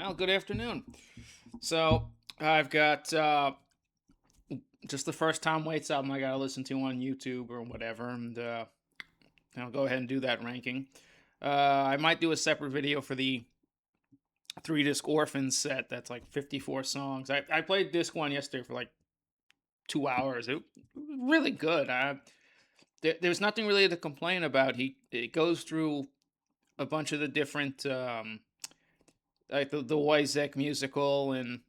Well, good afternoon. So I've got just the first Tom Waits album I gotta listen to on YouTube or whatever, and I'll go ahead and do that ranking. I might do a separate video for the three disc Orphans set. That's like 54 songs. I played disc one yesterday for like 2 hours. It was really good. There's nothing really to complain about. It goes through a bunch of the different like the Wozzeck musical and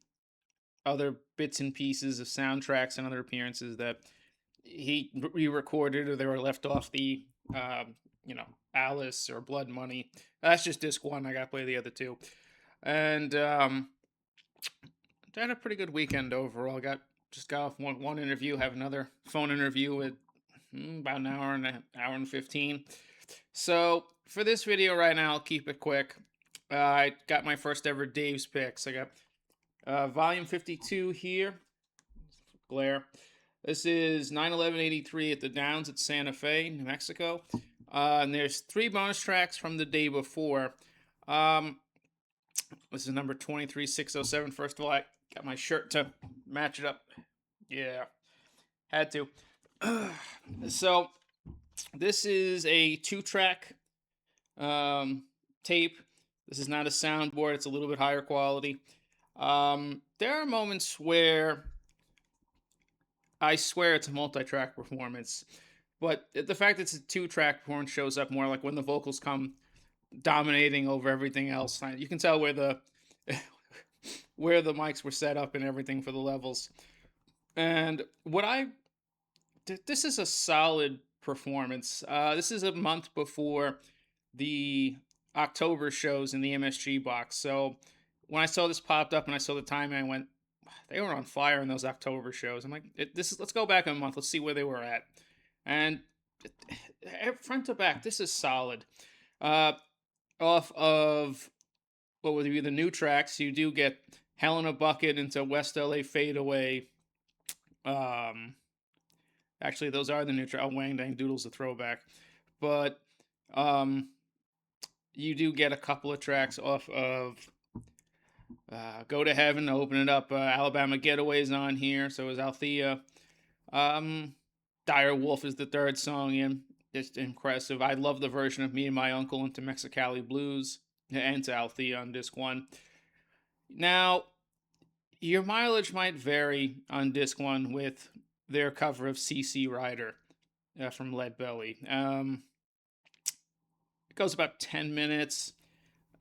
other bits and pieces of soundtracks and other appearances that he re-recorded or they were left off the um, you know Alice or Blood Money. That's just disc one. I got to play the other two, and I had a pretty good weekend overall. Got off one interview, have another phone interview with about an hour and an hour and 15. So for this video right now, I'll keep it quick. I got my first ever Dave's picks. I got volume 52 here. Glare. This is 9/11/83 at the Downs at Santa Fe, New Mexico. And there's three bonus tracks from the day before. Um, this is number 23607. First of all, I got my shirt to match it up. Yeah, had to. So, this is a two-track tape. This is not a soundboard, it's a little bit higher quality. There are moments where I swear it's a multi-track performance, but the fact that it's a two-track performance shows up more like when the vocals come dominating over everything else. You can tell where the where the mics were set up and everything for the levels. And this is a solid performance. This is a month before the October shows in the MSG box. So when I saw this popped up and I saw the timing, I went, they were on fire in those October shows. I'm like, let's go back a month. Let's see where they were at. And front to back, this is solid. Uh, Off of what would be the new tracks, you do get Hell in a Bucket into West LA Fadeaway. Um, Actually, those are the new tracks. Oh, Wang Dang Doodle's a throwback. But um, you do get a couple of tracks off of Go to Heaven to open it up. Alabama Getaway's on here, so is Althea. Dire Wolf is the third song in. It's impressive. I love the version of Me and My Uncle into Mexicali Blues and to Althea on disc one. Now, your mileage might vary on disc one with their cover of CC Rider from Lead Belly. It goes about 10 minutes.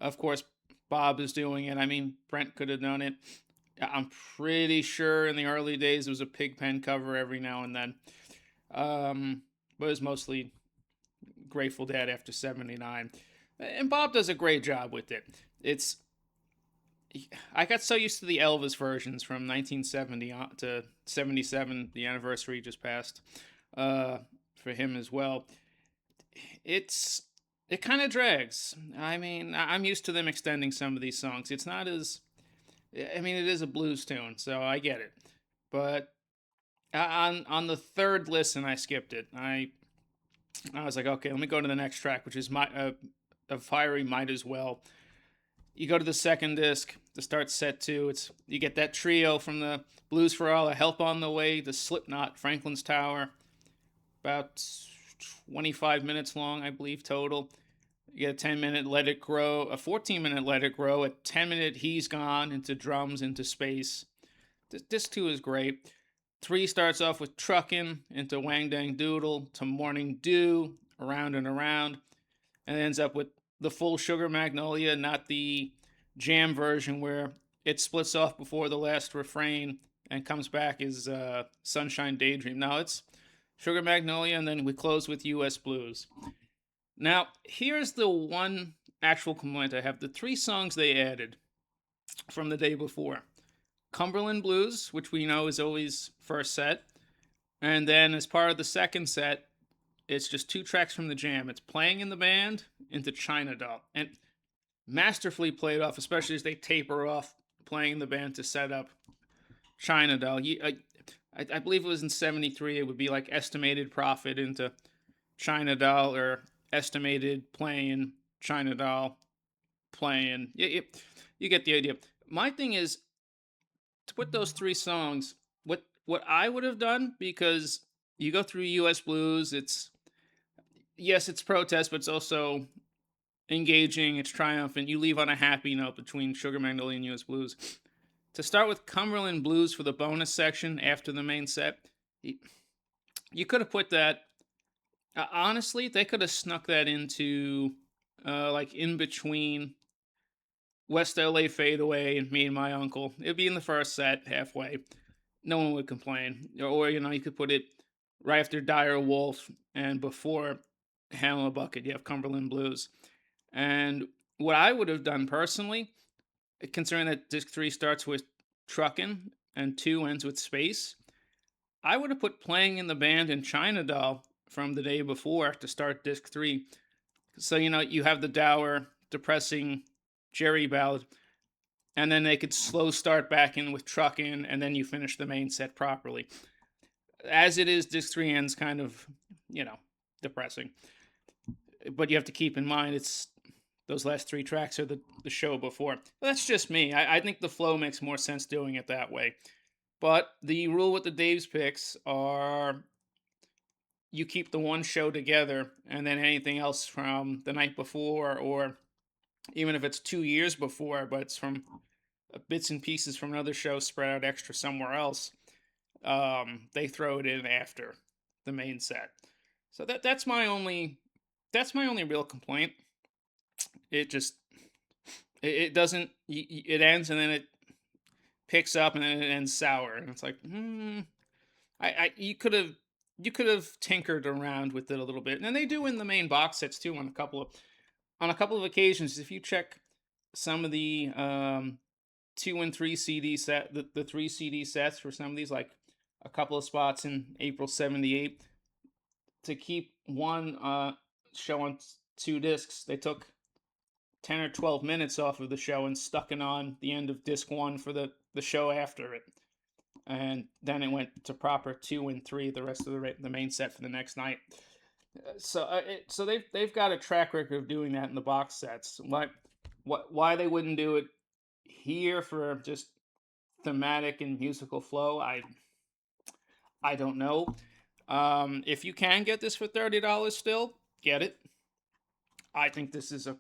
Of course, Bob is doing it. I mean, Brent could have done it. I'm pretty sure in the early days it was a Pigpen cover every now and then. But it was mostly Grateful Dead after 79. And Bob does a great job with it. I got so used to the Elvis versions from 1970 to 77, the anniversary just passed, for him as well. It kind of drags. I mean, I'm used to them extending some of these songs. It's not as, I mean, it is a blues tune, so I get it. But on the third listen, I skipped it. I was like, okay, let me go to the next track, which is my a fiery Might As Well. You go to the second disc to start set two. You get that trio from the Blues for All, A Help on the Way, the Slipknot, Franklin's Tower, about 25 minutes long, I believe, total. You get a 10-minute Let It Grow, a 14-minute Let It Grow, a 10-minute He's Gone into drums, into space. Disc two is great. Three starts off with Truckin' into Wang Dang Doodle to Morning Dew, Around and Around, and ends up with the full Sugar Magnolia, not the jam version where it splits off before the last refrain and comes back as Sunshine Daydream. Now it's Sugar Magnolia, and then we close with US Blues. Now, here's the one actual complaint I have. The three songs they added from the day before. Cumberland Blues, which we know is always first set. And then as part of the second set, it's just two tracks from the jam. It's Playing in the Band into China Doll. And masterfully played off, especially as they taper off Playing in the Band to set up China Doll. I believe it was in 73. It would be like Estimated Profit into China Doll or Estimated Playing China Doll. playing. You get the idea. My thing is to put those three songs. What I would have done, because you go through U.S. Blues. It's yes, it's protest, but it's also engaging. It's triumphant. You leave on a happy note between Sugar Magnolia and U.S. Blues. To start with Cumberland Blues for the bonus section after the main set, you could have put that. Honestly, they could have snuck that into like in between West LA Fadeaway and Me and My Uncle. It'd be in the first set, halfway. No one would complain. Or, you could put it right after Dire Wolf and before Hammer Bucket. You have Cumberland Blues. And what I would have done personally, considering that disc 3 starts with Truckin' and 2 ends with Space, I would have put Playing in the Band and China Doll from the day before to start disc 3. So, you have the dour, depressing Jerry ballad, and then they could slow start back in with Truckin', and then you finish the main set properly. As it is, disc 3 ends kind of, depressing. But you have to keep in mind it's those last 3 tracks are the show before. But that's just me. I think the flow makes more sense doing it that way. But the rule with the Dave's picks are you keep the one show together, and then anything else from the night before, or even if it's 2 years before, but it's from bits and pieces from another show spread out extra somewhere else, they throw it in after the main set. So that's my only real complaint. It just it doesn't it ends and then it picks up and then it ends sour, and it's like I you could have tinkered around with it a little bit, and they do in the main box sets too on a couple of occasions. If you check some of the 2 and 3 CD set, the 3 CD sets for some of these, like a couple of spots in April '78, to keep one show on 2 discs, they took 10 or 12 minutes off of the show and stuck it on the end of disc 1 for the show after it. And then it went to proper 2 and 3, the rest of the main set for the next night. So they've got a track record of doing that in the box sets. Why they wouldn't do it here for just thematic and musical flow, I don't know. If you can get this for $30 still, get it. I think this is a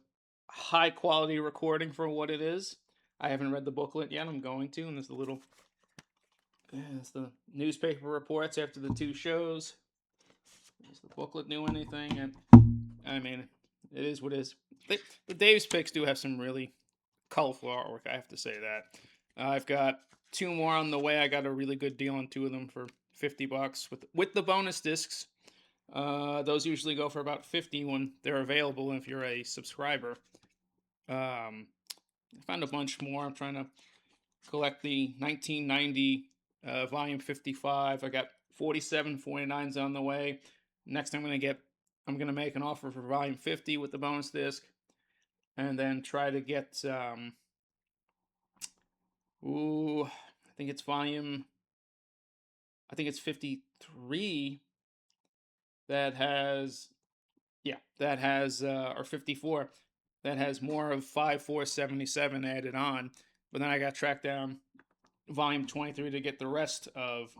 high quality recording for what it is. I haven't read the booklet yet. I'm going to, and there's the newspaper reports after the 2 shows. Does the booklet do anything? And I mean, it is what it is. The Dave's picks do have some really colorful artwork, I have to say that. I've got 2 more on the way. I got a really good deal on 2 of them for $50 with the bonus discs. Those usually go for about $50 when they're available if you're a subscriber. I found a bunch more. I'm trying to collect the 1990 volume 55. I got 47 49s on the way. Next, I'm gonna make an offer for volume 50 with the bonus disc, and then try to get I think it's 53 that has or 54 that has more of 5/4/77 added on. But then I got tracked down volume 23 to get the rest of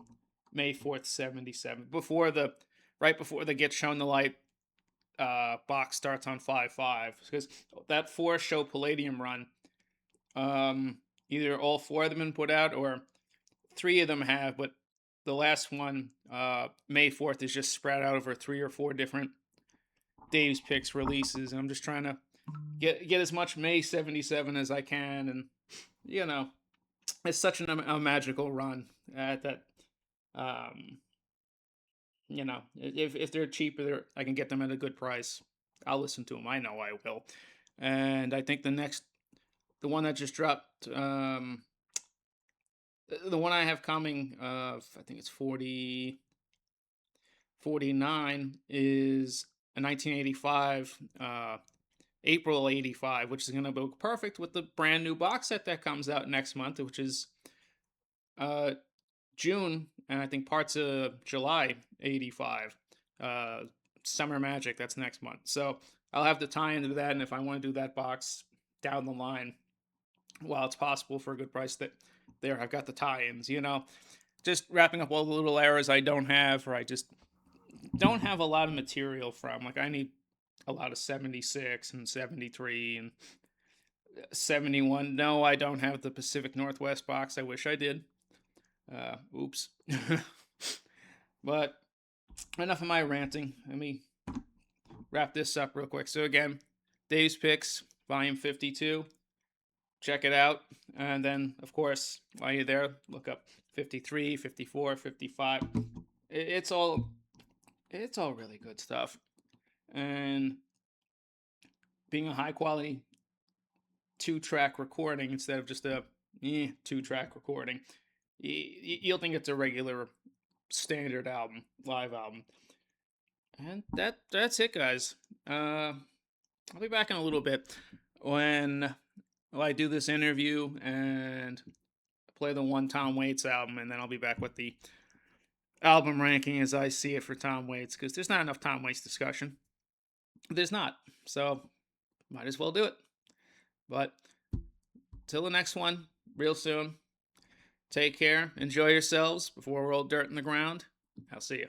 May 4th 77 right before they get shown the light box starts on 5/5, because that 4-show Palladium run, either all 4 of them been put out or 3 of them have, but the last one, May 4th, is just spread out over 3 or 4 different Dave's Picks releases, and I'm just trying to get as much May 77 as I can, and it's such a magical run at that. If they're cheaper, I can get them at a good price. I'll listen to them. I know I will. And I think the one that just dropped, the one I have coming, I think it's 49, is a 1985, April '85, which is going to be perfect with the brand new box set that comes out next month, which is June, and I think parts of July '85. Summer Magic, that's next month. So I'll have to tie into that, and if I want to do that box, down the line, while it's possible for a good price, that there I've got the tie-ins, just wrapping up all the little eras I don't have, or I just don't have a lot of material from. Like, I need a lot of 76 and 73 and 71. No, I don't have the Pacific Northwest box. I wish I did. Oops. But enough of my ranting. Let me wrap this up real quick. So again, Dave's Picks, volume 52. Check it out. And then, of course, while you're there, look up 53, 54, 55. It's all really good stuff. And being a high quality 2-track recording instead of just a 2-track recording, you'll think it's a regular standard album, live album. And that's it, guys. I'll be back in a little bit when I do this interview and play the one Tom Waits album, and then I'll be back with the album ranking as I see it for Tom Waits, because there's not enough Tom Waits discussion. There's not. So might as well do it. But till the next one, real soon. Take care. Enjoy yourselves before we're all dirt in the ground. I'll see you.